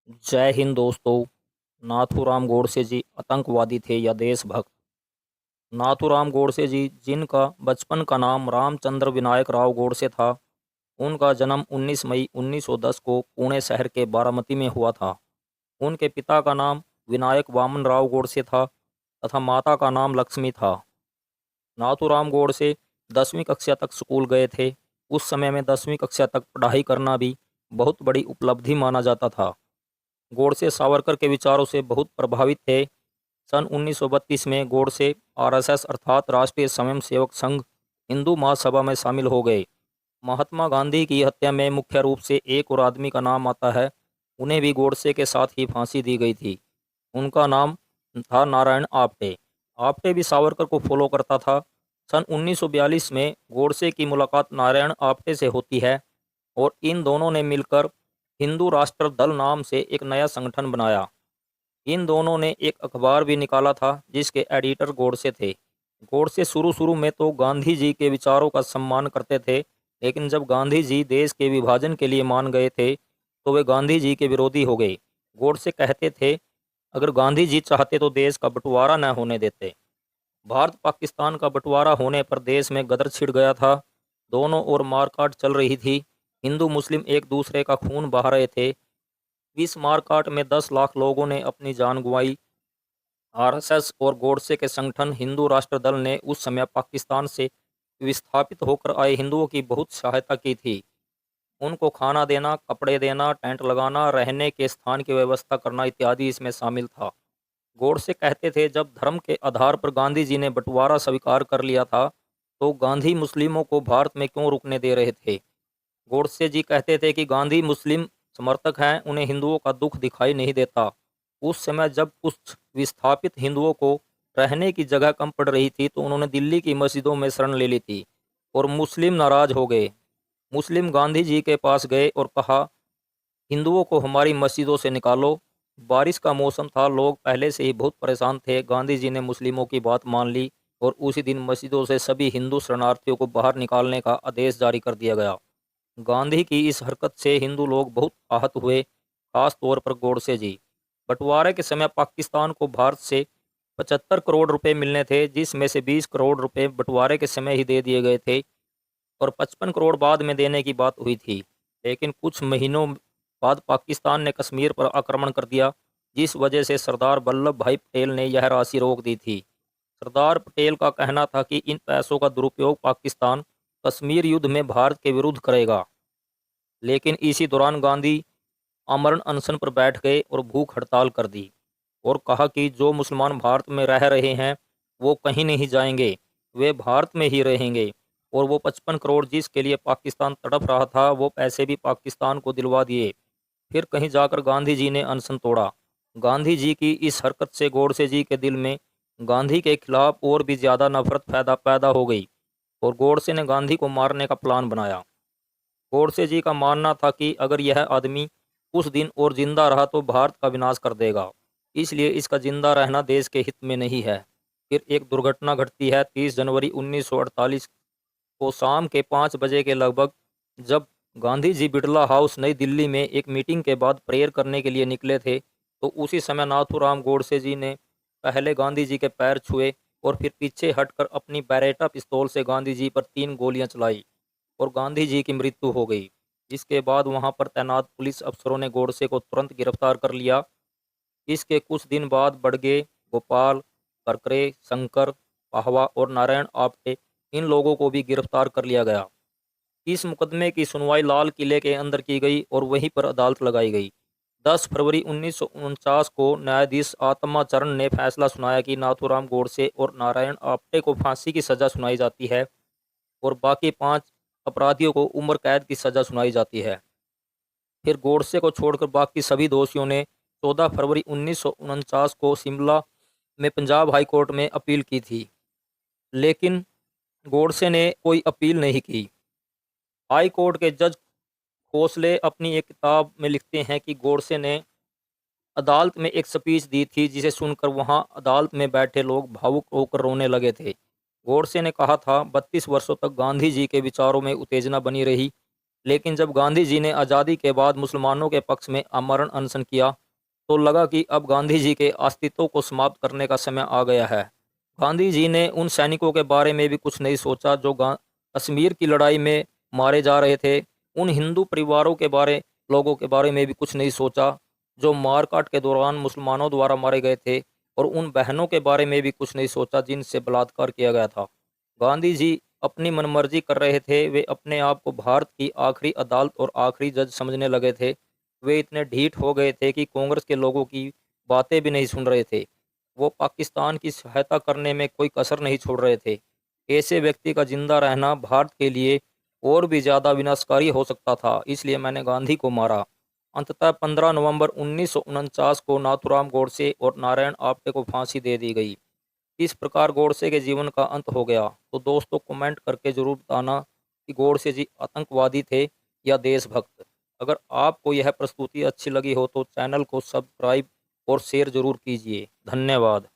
जय हिंद दोस्तों। नाथूराम गोडसे जी आतंकवादी थे या देशभक्त? नाथूराम गोडसे जी, जिनका बचपन का नाम रामचंद्र विनायक राव गोडसे था, उनका जन्म 19 मई 1910 को पुणे शहर के बारामती में हुआ था। उनके पिता का नाम विनायक वामन राव गोडसे था तथा माता का नाम लक्ष्मी था। नाथूराम गोडसे 10वीं कक्षा तक स्कूल गए थे। उस समय में 10वीं कक्षा तक पढ़ाई करना भी बहुत बड़ी उपलब्धि माना जाता था। गोडसे सावरकर के विचारों से बहुत प्रभावित थे। सन 1932 में गोडसे आरएसएस अर्थात राष्ट्रीय स्वयंसेवक संघ हिंदू महासभा में शामिल हो गए। महात्मा गांधी की हत्या में मुख्य रूप से एक और आदमी का नाम आता है। उन्हें भी गोडसे के साथ ही फांसी दी गई थी। उनका नाम था नारायण आप्टे। आप्टे भी सावरकर को फॉलो करता था। सन 1942 में गोडसे की मुलाकात नारायण आप्टे से होती है और इन दोनों ने मिलकर हिंदू राष्ट्र दल नाम से एक नया संगठन बनाया। इन दोनों ने एक अखबार भी निकाला था जिसके एडिटर गोडसे थे। गोडसे शुरू शुरू में तो गांधी जी के विचारों का सम्मान करते थे, लेकिन जब गांधी जी देश के विभाजन के लिए मान गए थे तो वे गांधी जी के विरोधी हो गए। गोडसे कहते थे, अगर गांधी जी चाहते तो देश का बंटवारा न होने देते। भारत पाकिस्तान का बंटवारा होने पर देश में गदर छिड़ गया था। दोनों ओर मारकाट चल रही थी। हिंदू मुस्लिम एक दूसरे का खून बहा रहे थे। इस मारकाट में 10 लाख लोगों ने अपनी जान गंवाई। आरएसएस और गोडसे के संगठन हिंदू राष्ट्र दल ने उस समय पाकिस्तान से विस्थापित होकर आए हिंदुओं की बहुत सहायता की थी। उनको खाना देना, कपड़े देना, टेंट लगाना, रहने के स्थान की व्यवस्था करना इत्यादि इसमें शामिल था। गोडसे कहते थे, जब धर्म के आधार पर गांधी जी ने बंटवारा स्वीकार कर लिया था तो गांधी मुस्लिमों को भारत में क्यों रुकने दे रहे थे। गोडसे जी कहते थे कि गांधी मुस्लिम समर्थक हैं, उन्हें हिंदुओं का दुख दिखाई नहीं देता। उस समय जब कुछ विस्थापित हिंदुओं को रहने की जगह कम पड़ रही थी तो उन्होंने दिल्ली की मस्जिदों में शरण ले ली थी और मुस्लिम नाराज हो गए। मुस्लिम गांधी जी के पास गए और कहा, हिंदुओं को हमारी मस्जिदों से निकालो। बारिश का मौसम था, लोग पहले से ही बहुत परेशान थे। गांधी जी ने मुस्लिमों की बात मान ली और उसी दिन मस्जिदों से सभी हिंदू शरणार्थियों को बाहर निकालने का आदेश जारी कर दिया गया। गांधी की इस हरकत से हिंदू लोग बहुत आहत हुए, खास तौर पर गोडसे जी। बंटवारे के समय पाकिस्तान को भारत से 75 करोड़ रुपए मिलने थे, जिसमें से 20 करोड़ रुपए बंटवारे के समय ही दे दिए गए थे और 55 करोड़ बाद में देने की बात हुई थी। लेकिन कुछ महीनों बाद पाकिस्तान ने कश्मीर पर आक्रमण कर दिया, जिस वजह से सरदार वल्लभ भाई पटेल ने यह राशि रोक दी थी। सरदार पटेल का कहना था कि इन पैसों का दुरुपयोग पाकिस्तान कश्मीर युद्ध में भारत के विरुद्ध करेगा। लेकिन इसी दौरान गांधी आमरण अनशन पर बैठ गए और भूख हड़ताल कर दी और कहा कि जो मुसलमान भारत में रह रहे हैं वो कहीं नहीं जाएंगे, वे भारत में ही रहेंगे। और वो 55 करोड़ जिसके लिए पाकिस्तान तड़प रहा था, वो पैसे भी पाकिस्तान को दिलवा दिए। फिर कहीं जाकर गांधी जी ने अनशन तोड़ा। गांधी जी की इस हरकत से गोडसे जी के दिल में गांधी के खिलाफ और भी ज़्यादा नफरत पैदा पैदा हो गई और गोडसे ने गांधी को मारने का प्लान बनाया। गोडसे जी का मानना था कि अगर यह आदमी कुछ दिन और जिंदा रहा तो भारत का विनाश कर देगा, इसलिए इसका जिंदा रहना देश के हित में नहीं है। फिर एक दुर्घटना घटती है 30 जनवरी 1948 को शाम के 5 बजे के लगभग, जब गांधी जी बिड़ला हाउस नई दिल्ली में एक मीटिंग के बाद प्रेयर करने के लिए निकले थे तो उसी समय नाथूराम गोडसे जी ने पहले गांधी जी के पैर छुए और फिर पीछे हटकर अपनी बैरेटा पिस्तौल से गांधी जी पर 3 गोलियां चलाई और गांधी जी की मृत्यु हो गई। इसके बाद वहां पर तैनात पुलिस अफसरों ने गोडसे को तुरंत गिरफ्तार कर लिया। इसके कुछ दिन बाद बड़गे, गोपाल, करकरे, शंकर, पाहवा और नारायण आप्टे, इन लोगों को भी गिरफ्तार कर लिया गया। इस मुकदमे की सुनवाई लाल किले के अंदर की गई और वहीं पर अदालत लगाई गई। 10 फरवरी 1949 को न्यायाधीश आत्माचरण ने फैसला सुनाया कि नाथूराम गोडसे और नारायण आप्टे को फांसी की सजा सुनाई जाती है और बाकी 5 अपराधियों को उम्र कैद की सजा सुनाई जाती है। फिर गोडसे को छोड़कर बाकी सभी दोषियों ने 14 फरवरी 1949 को शिमला में पंजाब हाई कोर्ट में अपील की थी, लेकिन गोडसे ने कोई अपील नहीं की। हाई कोर्ट के जज खोसले अपनी एक किताब में लिखते हैं कि गोडसे ने अदालत में एक स्पीच दी थी जिसे सुनकर वहां अदालत में बैठे लोग भावुक होकर रोने लगे थे। गोडसे ने कहा था, 32 वर्षों तक गांधी जी के विचारों में उत्तेजना बनी रही, लेकिन जब गांधी जी ने आज़ादी के बाद मुसलमानों के पक्ष में आमरण अनशन किया तो लगा कि अब गांधी जी के अस्तित्व को समाप्त करने का समय आ गया है। गांधी जी ने उन सैनिकों के बारे में भी कुछ नहीं सोचा जो कश्मीर की लड़ाई में मारे जा रहे थे। उन हिंदू परिवारों के लोगों के बारे में भी कुछ नहीं सोचा जो मारकाट के दौरान मुसलमानों द्वारा मारे गए थे। और उन बहनों के बारे में भी कुछ नहीं सोचा जिनसे बलात्कार किया गया था। गांधी जी अपनी मनमर्जी कर रहे थे। वे अपने आप को भारत की आखिरी अदालत और आखिरी जज समझने लगे थे। वे इतने ढीठ हो गए थे कि कांग्रेस के लोगों की बातें भी नहीं सुन रहे थे। वो पाकिस्तान की सहायता करने में कोई कसर नहीं छोड़ रहे थे। ऐसे व्यक्ति का जिंदा रहना भारत के लिए और भी ज़्यादा विनाशकारी हो सकता था, इसलिए मैंने गांधी को मारा। अंततः 15 नवंबर 1949 को नाथूराम गोडसे और नारायण आप्टे को फांसी दे दी गई। इस प्रकार गोडसे के जीवन का अंत हो गया। तो दोस्तों कमेंट करके ज़रूर बताना कि गोडसे जी आतंकवादी थे या देशभक्त। अगर आपको यह प्रस्तुति अच्छी लगी हो तो चैनल को सब्सक्राइब और शेयर ज़रूर कीजिए। धन्यवाद।